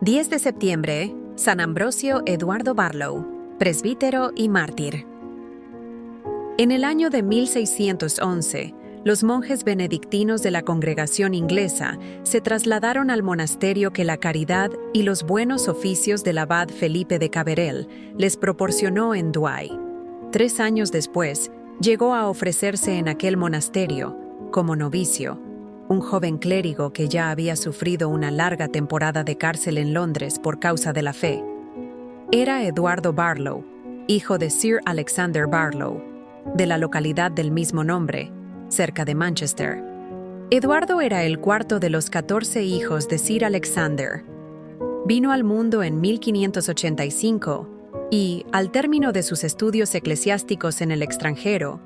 10 de septiembre, San Ambrosio Eduardo Barlow, presbítero y mártir. En el año de 1611, los monjes benedictinos de la congregación inglesa se trasladaron al monasterio que la caridad y los buenos oficios del abad Felipe de Caberel les proporcionó en Douai. 3 años después, llegó a ofrecerse en aquel monasterio, como novicio, un joven clérigo que ya había sufrido una larga temporada de cárcel en Londres por causa de la fe. Era Eduardo Barlow, hijo de Sir Alexander Barlow, de la localidad del mismo nombre, cerca de Manchester. Eduardo era el cuarto de los 14 hijos de Sir Alexander. Vino al mundo en 1585 y, al término de sus estudios eclesiásticos en el extranjero,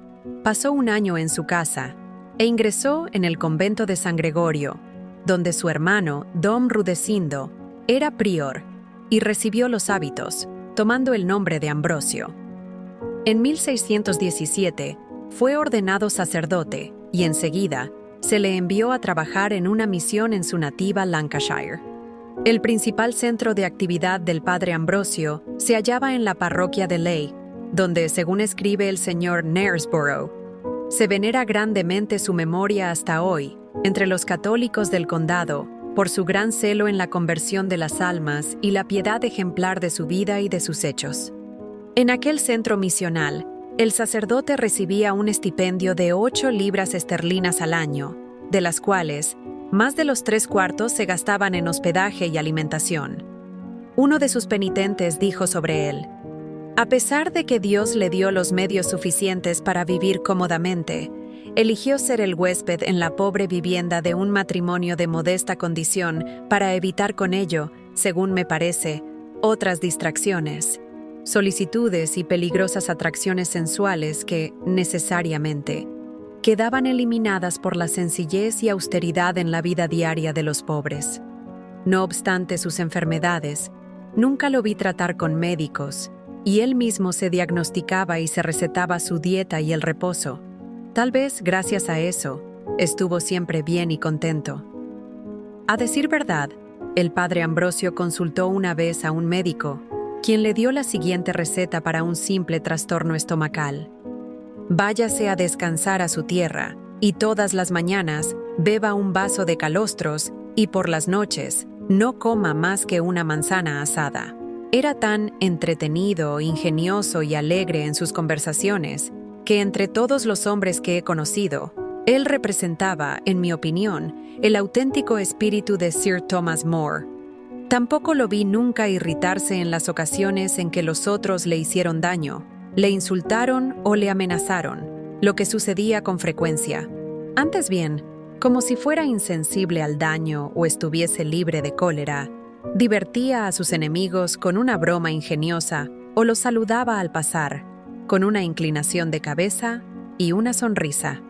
pasó un año en su casa e ingresó en el convento de San Gregorio, donde su hermano, Dom Rudecindo, era prior y recibió los hábitos, tomando el nombre de Ambrosio. En 1617 fue ordenado sacerdote y enseguida se le envió a trabajar en una misión en su nativa Lancashire. El principal centro de actividad del padre Ambrosio se hallaba en la parroquia de Leigh, donde, según escribe el señor Knaresborough, se venera grandemente su memoria hasta hoy entre los católicos del condado por su gran celo en la conversión de las almas y la piedad ejemplar de su vida y de sus hechos. En aquel centro misional, el sacerdote recibía un estipendio de 8 libras esterlinas al año, de las cuales más de los 3/4 se gastaban en hospedaje y alimentación. Uno de sus penitentes dijo sobre él: a pesar de que Dios le dio los medios suficientes para vivir cómodamente, eligió ser el huésped en la pobre vivienda de un matrimonio de modesta condición para evitar con ello, según me parece, otras distracciones, solicitudes y peligrosas atracciones sensuales que, necesariamente, quedaban eliminadas por la sencillez y austeridad en la vida diaria de los pobres. No obstante sus enfermedades, nunca lo vi tratar con médicos, y él mismo se diagnosticaba y se recetaba su dieta y el reposo. Tal vez, gracias a eso, estuvo siempre bien y contento. A decir verdad, el padre Ambrosio consultó una vez a un médico, quien le dio la siguiente receta para un simple trastorno estomacal: váyase a descansar a su tierra, y todas las mañanas beba un vaso de calostros, y por las noches no coma más que una manzana asada. Era tan entretenido, ingenioso y alegre en sus conversaciones, que entre todos los hombres que he conocido, él representaba, en mi opinión, el auténtico espíritu de Sir Thomas More. Tampoco lo vi nunca irritarse en las ocasiones en que los otros le hicieron daño, le insultaron o le amenazaron, lo que sucedía con frecuencia. Antes bien, como si fuera insensible al daño o estuviese libre de cólera, divertía a sus enemigos con una broma ingeniosa o los saludaba al pasar, con una inclinación de cabeza y una sonrisa.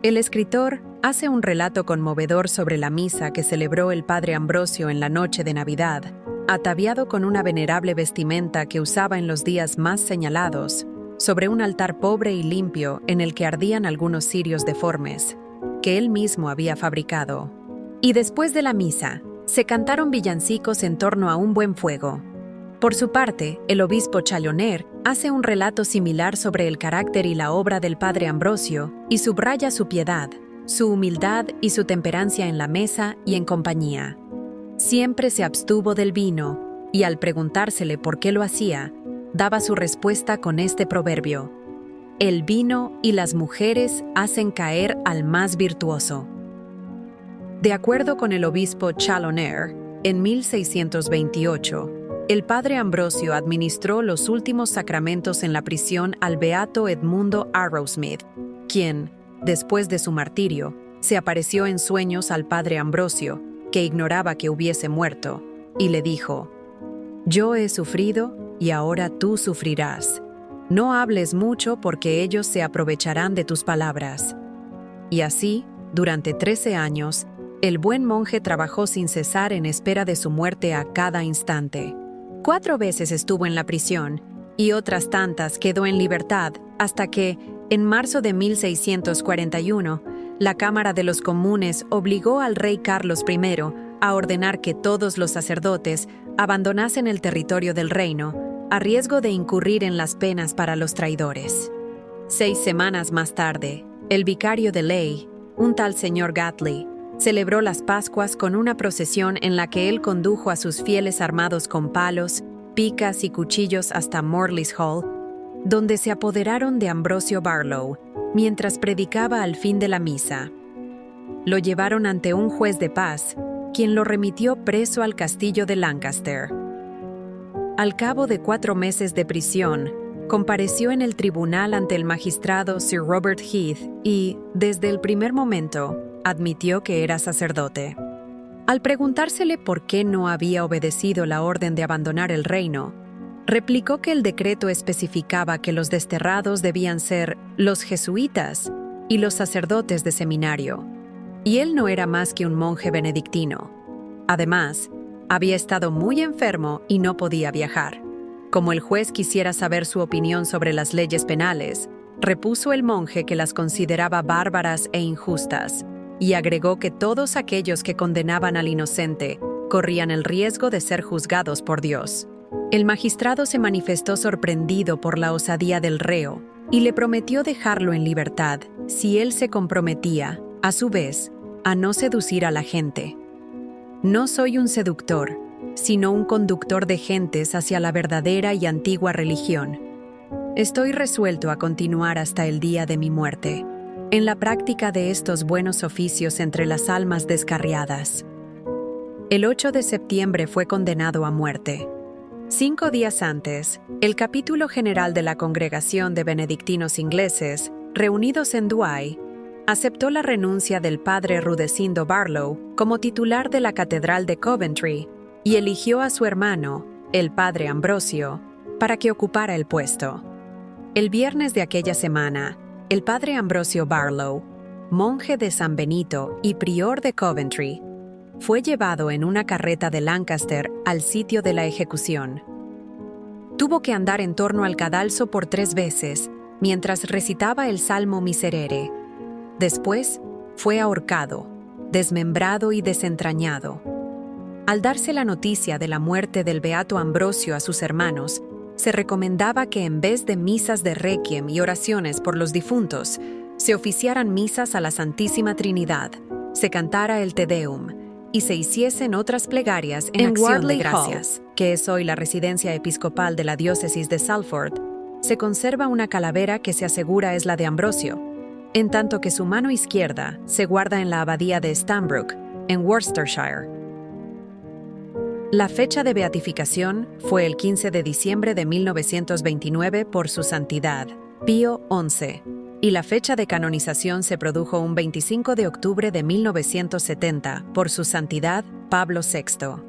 El escritor hace un relato conmovedor sobre la misa que celebró el padre Ambrosio en la noche de Navidad, ataviado con una venerable vestimenta que usaba en los días más señalados, sobre un altar pobre y limpio en el que ardían algunos cirios deformes, que él mismo había fabricado. Y después de la misa, se cantaron villancicos en torno a un buen fuego. Por su parte, el obispo Challoner hace un relato similar sobre el carácter y la obra del padre Ambrosio y subraya su piedad, su humildad y su temperancia en la mesa y en compañía. Siempre se abstuvo del vino y, al preguntársele por qué lo hacía, daba su respuesta con este proverbio: el vino y las mujeres hacen caer al más virtuoso. De acuerdo con el obispo Challoner, en 1628, el padre Ambrosio administró los últimos sacramentos en la prisión al beato Edmundo Arrowsmith, quien, después de su martirio, se apareció en sueños al padre Ambrosio, que ignoraba que hubiese muerto, y le dijo: yo he sufrido y ahora tú sufrirás. No hables mucho porque ellos se aprovecharán de tus palabras. Y así, durante 13 años, el buen monje trabajó sin cesar en espera de su muerte a cada instante. 4 veces estuvo en la prisión y otras tantas quedó en libertad hasta que, en marzo de 1641, la Cámara de los Comunes obligó al rey Carlos I a ordenar que todos los sacerdotes abandonasen el territorio del reino, a riesgo de incurrir en las penas para los traidores. 6 semanas más tarde, el vicario de ley, un tal señor Gatley, celebró las Pascuas con una procesión en la que él condujo a sus fieles armados con palos, picas y cuchillos hasta Morley's Hall, donde se apoderaron de Ambrosio Barlow, mientras predicaba al fin de la misa. Lo llevaron ante un juez de paz, quien lo remitió preso al castillo de Lancaster. Al cabo de 4 meses de prisión, compareció en el tribunal ante el magistrado Sir Robert Heath y, desde el primer momento, admitió que era sacerdote. Al preguntársele por qué no había obedecido la orden de abandonar el reino, replicó que el decreto especificaba que los desterrados debían ser los jesuitas y los sacerdotes de seminario, y él no era más que un monje benedictino. Además, había estado muy enfermo y no podía viajar. Como el juez quisiera saber su opinión sobre las leyes penales, repuso el monje que las consideraba bárbaras e injustas, y agregó que todos aquellos que condenaban al inocente corrían el riesgo de ser juzgados por Dios. El magistrado se manifestó sorprendido por la osadía del reo y le prometió dejarlo en libertad si él se comprometía, a su vez, a no seducir a la gente. No soy un seductor, sino un conductor de gentes hacia la verdadera y antigua religión. Estoy resuelto a continuar hasta el día de mi muerte, en la práctica de estos buenos oficios entre las almas descarriadas. El 8 de septiembre fue condenado a muerte. 5 días antes, el capítulo general de la Congregación de Benedictinos Ingleses, reunidos en Douai, aceptó la renuncia del padre Rudecindo Barlow como titular de la Catedral de Coventry y eligió a su hermano, el padre Ambrosio, para que ocupara el puesto. El viernes de aquella semana, el padre Ambrosio Barlow, monje de San Benito y prior de Coventry, fue llevado en una carreta de Lancaster al sitio de la ejecución. Tuvo que andar en torno al cadalso por 3 veces, mientras recitaba el Salmo Miserere. Después, fue ahorcado, desmembrado y desentrañado. Al darse la noticia de la muerte del beato Ambrosio a sus hermanos, se recomendaba que en vez de misas de requiem y oraciones por los difuntos, se oficiaran misas a la Santísima Trinidad, se cantara el Te Deum y se hiciesen otras plegarias en acción de gracias, que es hoy la residencia episcopal de la diócesis de Salford. Se conserva una calavera que se asegura es la de Ambrosio, en tanto que su mano izquierda se guarda en la abadía de Stanbrook, en Worcestershire. La fecha de beatificación fue el 15 de diciembre de 1929 por su santidad, Pío XI, y la fecha de canonización se produjo un 25 de octubre de 1970 por su santidad, Pablo VI.